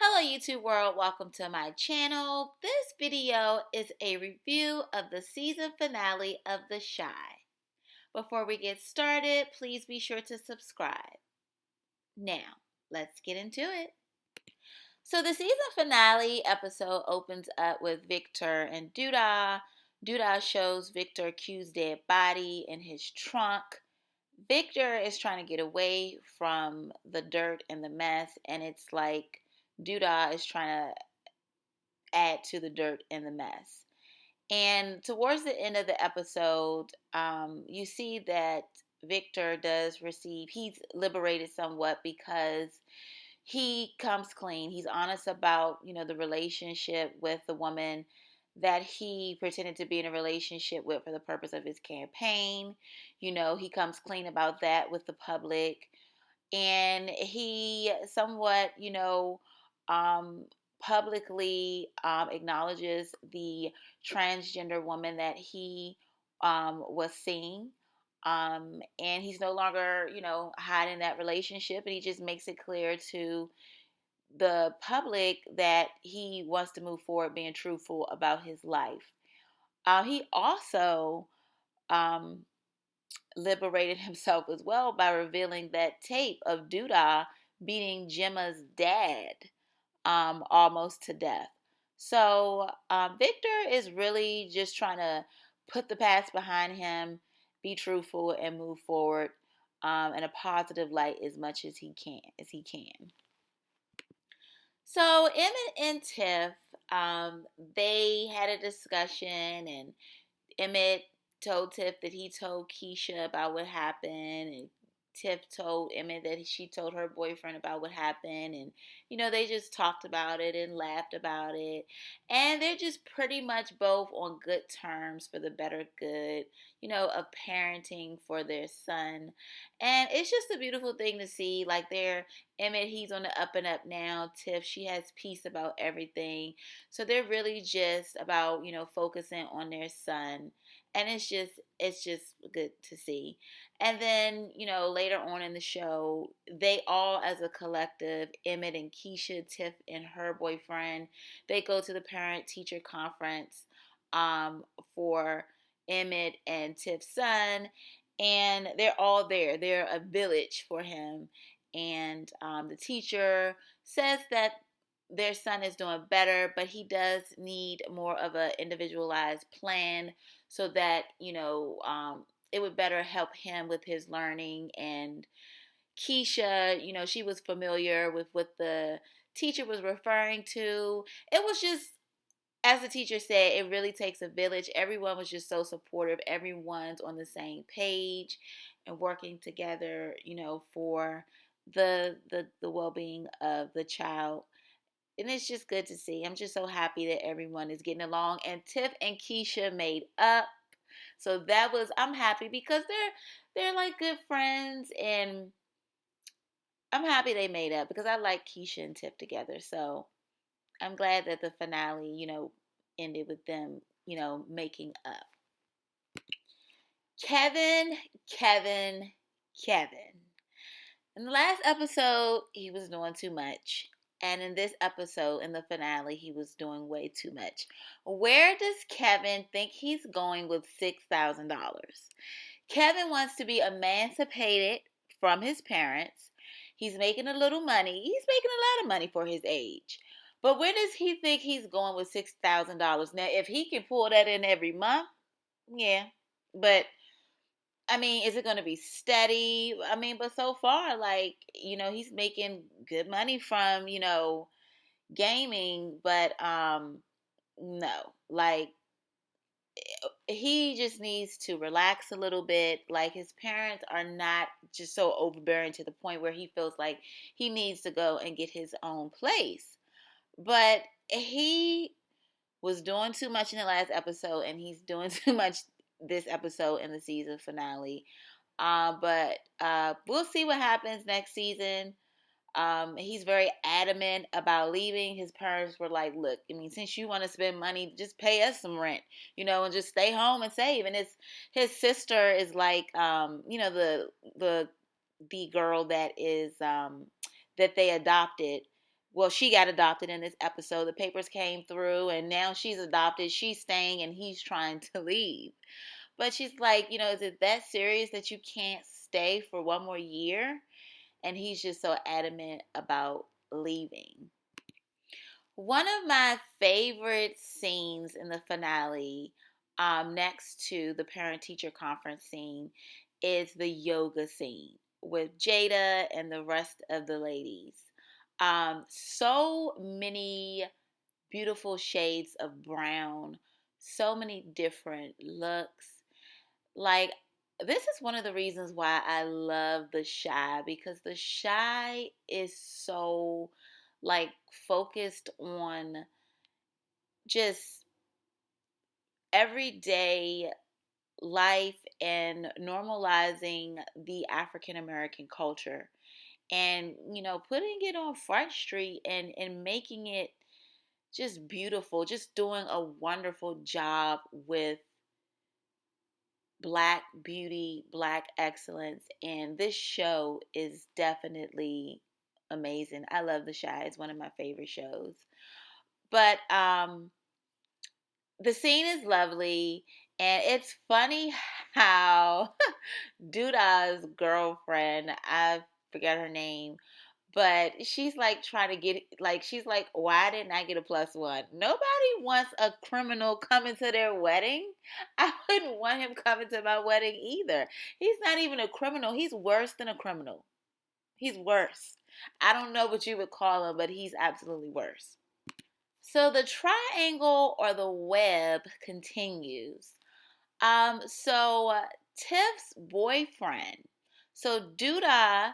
Hello YouTube world, welcome to my channel. This video is a review of the season finale of The Chi. Before we get started, please be sure to subscribe. Now, let's get into it. So the season finale episode opens up with Victor and Duda. Duda shows Victor Q's dead body in his trunk. Victor is trying to get away from the dirt and the mess, and it's like Duda is trying to add to the dirt and the mess. And towards the end of the episode, you see that Victor he's liberated somewhat because he comes clean. He's honest about, the relationship with the woman that he pretended to be in a relationship with for the purpose of his campaign. He comes clean about that with the public. And he somewhat, um, publicly acknowledges the transgender woman that he was seeing. And he's no longer, hiding that relationship, and he just makes it clear to the public that he wants to move forward being truthful about his life. He also um, liberated himself as well by revealing that tape of Duda beating Gemma's dad almost to death. So Victor is really just trying to put the past behind him, be truthful, and move forward in a positive light as much as he can. So Emmett and Tiff, they had a discussion, and Emmett told Tiff that he told Keisha about what happened, and Tiff told Emmett that she told her boyfriend about what happened, and they just talked about it and laughed about it, and they're just pretty much both on good terms for the better good, of parenting for their son. And it's just a beautiful thing to see. Like, Emmett, he's on the up and up now. Tiff, she has peace about everything. So they're really just about, focusing on their son, and it's just good to see. And then, later on in the show, they all as a collective, Emmett and Keisha, Tiff and her boyfriend, they go to the parent teacher conference for Emmett and Tiff's son, and they're all there. They're a village for him. And the teacher says that their son is doing better, but he does need more of an individualized plan so that, it would better help him with his learning. And Keisha, she was familiar with what the teacher was referring to. It was just, as the teacher said, it really takes a village. Everyone was just so supportive. Everyone's on the same page and working together, for the well-being of the child. And it's just good to see. I'm just so happy that everyone is getting along. And Tiff and Keisha made up. So I'm happy because they're like good friends, and I'm happy they made up because I like Keisha and Tiff together. So I'm glad that the finale, ended with them, making up. Kevin, Kevin, Kevin. In the last episode, he was doing too much. And in this episode, in the finale, he was doing way too much. Where does Kevin think he's going with $6,000? Kevin wants to be emancipated from his parents. He's making a little money. He's making a lot of money for his age. But where does he think he's going with $6,000? Now, if he can pull that in every month, yeah. But I mean, is it going to be steady? I mean, but so far, like, he's making good money from, gaming, but no. Like, he just needs to relax a little bit. Like, his parents are not just so overbearing to the point where he feels like he needs to go and get his own place. But he was doing too much in the last episode, and he's doing too much this episode in the season finale. But we'll see what happens next season. He's very adamant about leaving. His parents were like, look, I mean, since you want to spend money, just pay us some rent, and just stay home and save. And his sister is like, the girl that is, that they adopted. well, she got adopted in this episode. The papers came through, and now she's adopted. She's staying, and he's trying to leave. But she's like, is it that serious that you can't stay for one more year? And he's just so adamant about leaving. One of my favorite scenes in the finale, next to the parent teacher conference scene, is the yoga scene with Jada and the rest of the ladies. So many beautiful shades of brown, so many different looks. Like, this is one of the reasons why I love The Shy, because The Shy is so, like, focused on just everyday life and normalizing the African American culture, and putting it on Front Street and making it just beautiful, just doing a wonderful job with Black beauty, Black excellence. And this show is definitely amazing. I love The Shy. It's one of my favorite shows. But the scene is lovely, and it's funny how Duda's girlfriend, I forget her name, but she's like trying to get, like, she's like, why didn't I get a plus one? Nobody wants a criminal coming to their wedding. I wouldn't want him coming to my wedding either. He's not even a criminal. He's worse than a criminal. He's worse. I don't know what you would call him, but he's absolutely worse. So the triangle or the web continues. Tiff's boyfriend. So Duda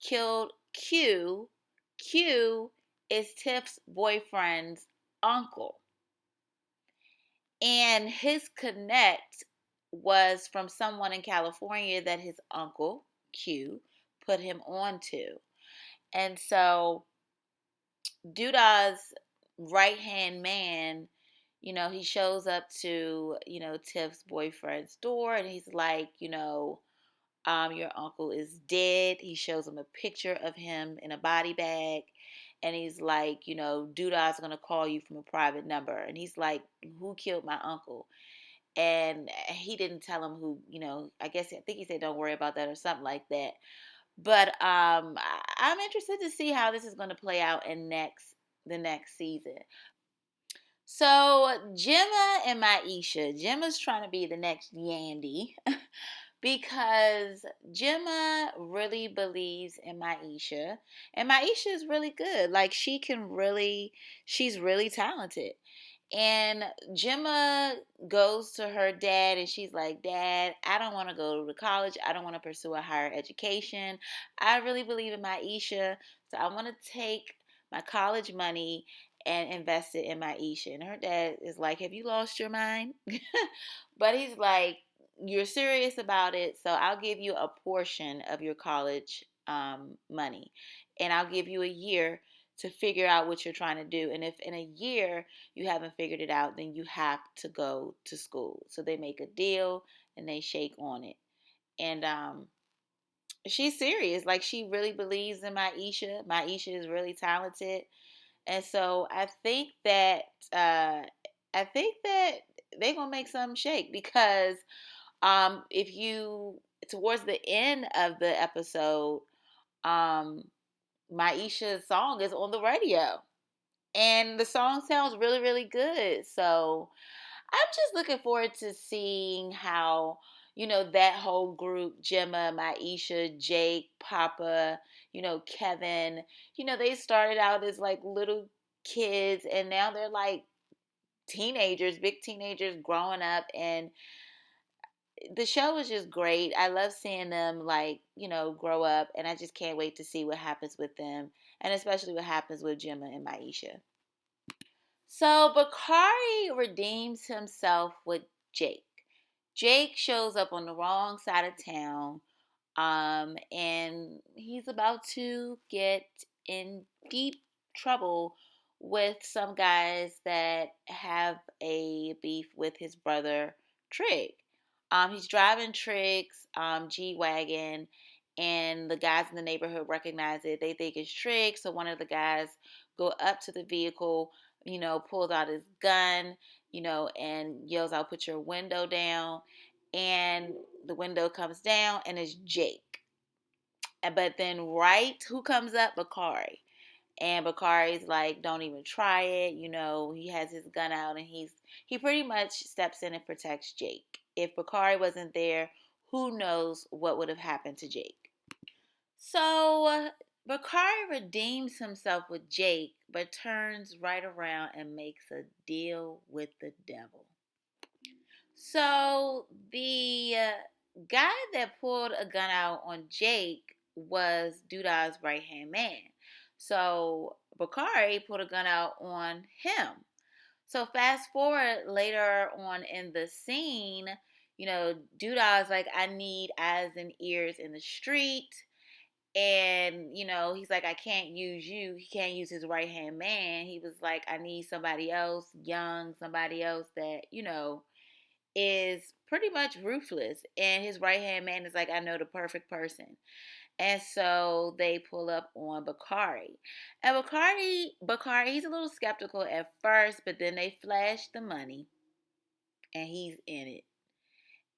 killed Q. Q is Tiff's boyfriend's uncle. And his connect was from someone in California that his uncle, Q, put him on to. And so Duda's right hand man, he shows up to, Tiff's boyfriend's door, and he's like, your uncle is dead. He shows him a picture of him in a body bag. And he's like, Duda's going to call you from a private number. And he's like, who killed my uncle? And he didn't tell him who, I think he said, don't worry about that or something like that. But I'm interested to see how this is going to play out in the next season. So Gemma and Maisha. Gemma's trying to be the next Yandy because Gemma really believes in Maisha, and Maisha is really good. Like, she's really talented. And Gemma goes to her dad and she's like, Dad, I don't want to go to college. I don't want to pursue a higher education. I really believe in Maisha. So I want to take my college money and invest it in Maisha. And her dad is like, have you lost your mind? But he's like, you're serious about it. So I'll give you a portion of your college money. And I'll give you a year to figure out what you're trying to do. And if in a year you haven't figured it out, then you have to go to school. So they make a deal and they shake on it. And she's serious. Like, she really believes in Maisha. Maisha is really talented. And so I think that they're gonna make something shake, because if you towards the end of the episode, Maisha's song is on the radio. And the song sounds really, really good. So I'm just looking forward to seeing how, that whole group, Gemma, Maisha, Jake, Papa, Kevin, they started out as like little kids, and now they're like teenagers, big teenagers growing up. And the show is just great. I love seeing them, like, grow up, and I just can't wait to see what happens with them, and especially what happens with Gemma and Maisha. So Bakari redeems himself with Jake. Jake shows up on the wrong side of town, and he's about to get in deep trouble with some guys that have a beef with his brother Trig. He's driving Trig's G-Wagon, and the guys in the neighborhood recognize it. They think it's Trig, so one of the guys go up to the vehicle, pulls out his gun, and yells out, "Put your window down." And the window comes down and it's Jake. But then, right, who comes up? Bakari. And Bakari's like, "Don't even try it." He has his gun out and he pretty much steps in and protects Jake. If Bakari wasn't there, who knows what would have happened to Jake. So Bakari redeems himself with Jake, but turns right around and makes a deal with the devil. So the guy that pulled a gun out on Jake was Duda's right hand man. So Bakari pulled a gun out on him. So fast forward later on in the scene, Duda's like, "I need eyes and ears in the street." And, he's like, "I can't use you." He can't use his right hand man. He was like, "I need somebody else, young, somebody else that, is pretty much ruthless." And his right hand man is like, "I know the perfect person." And so they pull up on Bakari. And Bakari, he's a little skeptical at first, but then they flash the money and he's in it.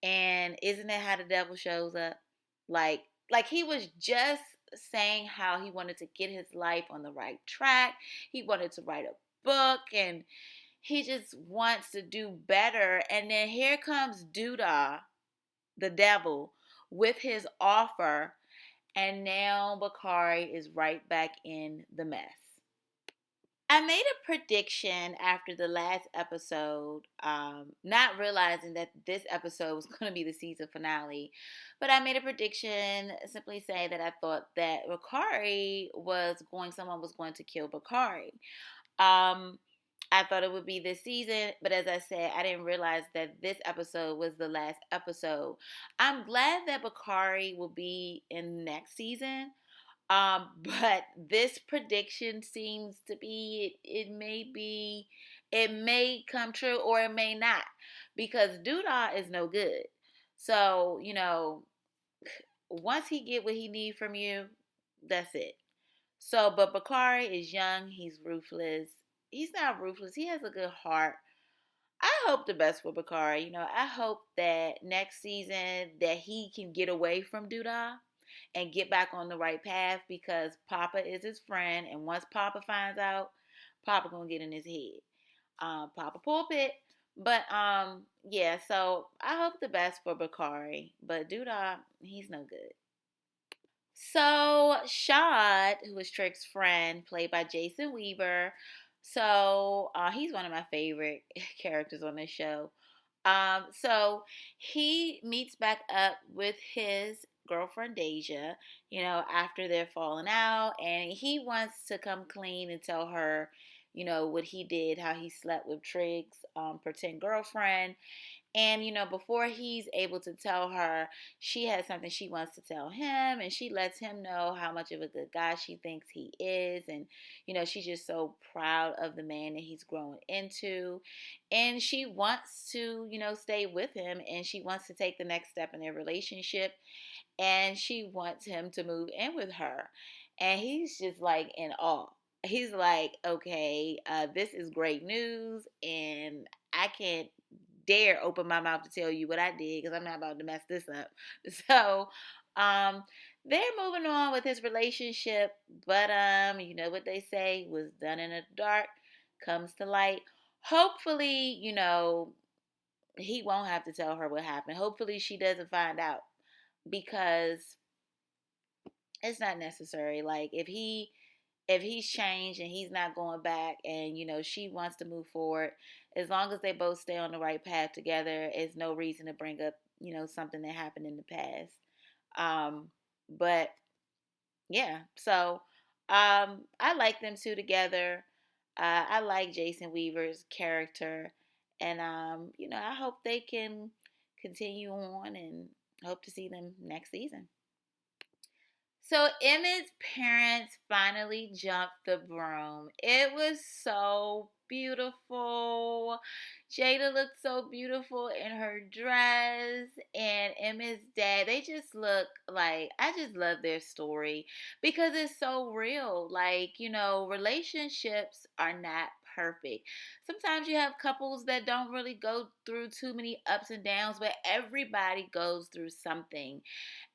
And isn't that how the devil shows up? Like he was just saying how he wanted to get his life on the right track. He wanted to write a book and he just wants to do better. And then here comes Duda, the devil, with his offer. And now Bakari is right back in the mess. I made a prediction after the last episode, not realizing that this episode was going to be the season finale. But I made a prediction simply saying that I thought that someone was going to kill Bakari. I thought it would be this season, but as I said, I didn't realize that this episode was the last episode. I'm glad that Bakari will be in next season. But this prediction seems to be it may come true or it may not, because Duda is no good. So, once he get what he need from you, that's it. So, but Bakari is young, he's ruthless. He's not ruthless, he has a good heart. I hope the best for Bakari. I hope that next season that he can get away from Duda and get back on the right path, because Papa is his friend, and once Papa finds out, Papa gonna get in his head. Papa pulpit. But yeah, so I hope the best for Bakari. But Duda, he's no good. So Shad, who is Trick's friend, played by Jason Weaver. So he's one of my favorite characters on this show. So he meets back up with his girlfriend Deja, after they're falling out, and he wants to come clean and tell her, what he did, how he slept with Trig's pretend girlfriend. And, before he's able to tell her, she has something she wants to tell him, and she lets him know how much of a good guy she thinks he is. And, she's just so proud of the man that he's growing into. And she wants to, stay with him, and she wants to take the next step in their relationship. And she wants him to move in with her. And he's just like in awe. He's like, "Okay, this is great news, and I can't dare open my mouth to tell you what I did, because I'm not about to mess this up." So, they're moving on with his relationship, but you know what they say, was done in the dark comes to light. Hopefully, he won't have to tell her what happened. Hopefully, she doesn't find out, because it's not necessary. Like, if he's changed and he's not going back, and she wants to move forward, as long as they both stay on the right path together, there's no reason to bring up something that happened in the past. But yeah, so I like them two together. I like Jason Weaver's character, and I hope they can continue on, and hope to see them next season. So Emmett's parents finally jumped the broom. It was so beautiful. Jada looked so beautiful in her dress, and Emma's dad, they just look like, I just love their story because it's so real. Like, relationships are not perfect. Sometimes you have couples that don't really go through too many ups and downs, but everybody goes through something.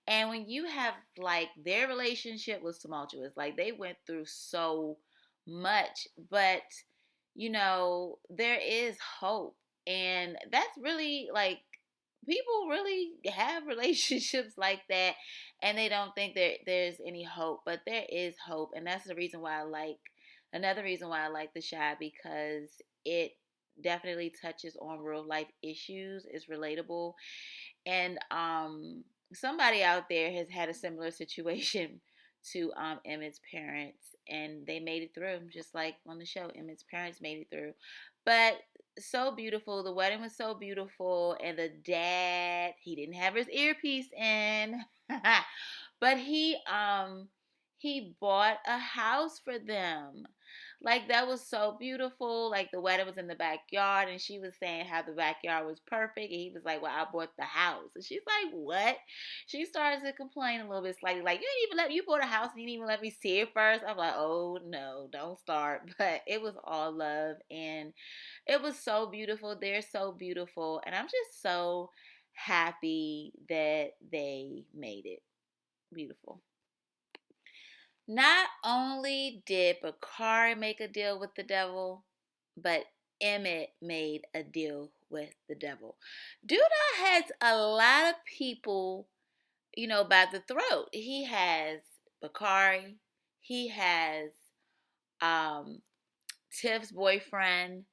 And when you have, like, their relationship was tumultuous, like they went through so much, but there is hope. And that's really, like, people really have relationships like that, and they don't think there's any hope, but there is hope. And that's the reason why I like, another reason why I like The Shy, because it definitely touches on real life issues. It's relatable. And somebody out there has had a similar situation to Emmett's parents, and they made it through, just like on the show. Emmett's parents made it through. But so beautiful. The wedding was so beautiful, and the dad, he didn't have his earpiece in, but he bought a house for them. Like, that was so beautiful. Like, the wedding was in the backyard, and she was saying how the backyard was perfect, and he was like, "Well, I bought the house." And she's like, "What?" She started to complain a little bit slightly, like, you bought a house and you didn't even let me see it first. I'm like, "Oh no, don't start." But it was all love, and it was so beautiful. They're so beautiful, and I'm just so happy that they made it. Beautiful. Not only did Bakari make a deal with the devil, but Emmett made a deal with the devil. Duda has a lot of people, by the throat. He has Bakari. He has um, Tiff's boyfriend.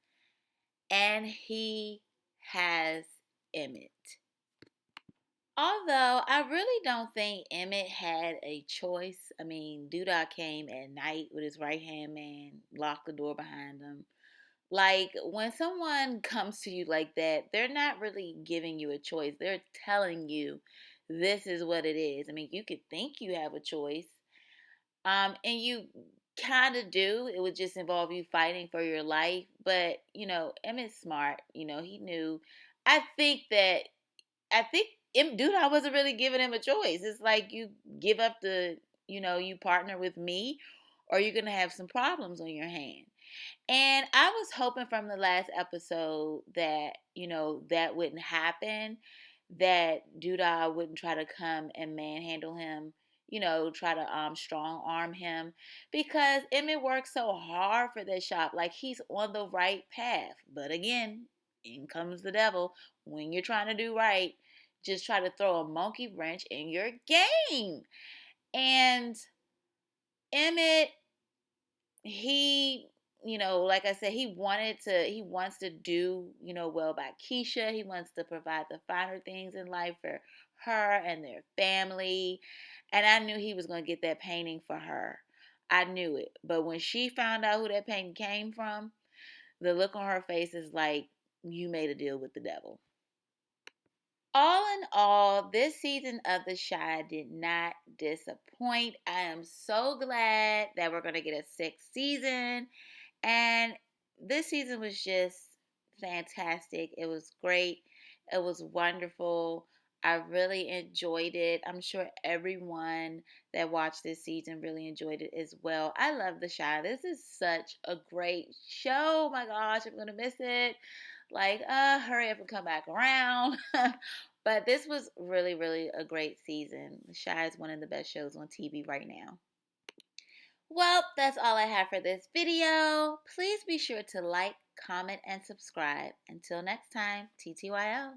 And he has Emmett. Although I really don't think Emmett had a choice. I mean, Doodah came at night with his right hand man, locked the door behind him. Like, when someone comes to you like that, they're not really giving you a choice. They're telling you this is what it is. I mean, you could think you have a choice. And you kind of do. It would just involve you fighting for your life. But, Emmett's smart. He knew. I think that I think dude, I wasn't really giving him a choice. It's like, you give up you partner with me, or you're gonna have some problems on your hand. And I was hoping from the last episode that, that wouldn't happen, that Duda wouldn't try to come and manhandle him, try to strong arm him, because Emmett worked so hard for this shop. Like, he's on the right path. But again, in comes the devil. When you're trying to do right, just try to throw a monkey wrench in your game. And Emmett, he, like I said, he wants to do, well by Keisha. He wants to provide the finer things in life for her and their family. And I knew he was going to get that painting for her. I knew it. But when she found out who that painting came from, the look on her face is like, you made a deal with the devil. All in all, this season of The Shy did not disappoint. I am so glad that we're going to get a sixth season. And this season was just fantastic. It was great. It was wonderful. I really enjoyed it. I'm sure everyone that watched this season really enjoyed it as well. I love The Shy. This is such a great show. Oh my gosh, I'm going to miss it. Like, hurry up and come back around. But this was really, really a great season. The Shy is one of the best shows on TV right now. Well, that's all I have for this video. Please be sure to like, comment, and subscribe. Until next time, TTYL.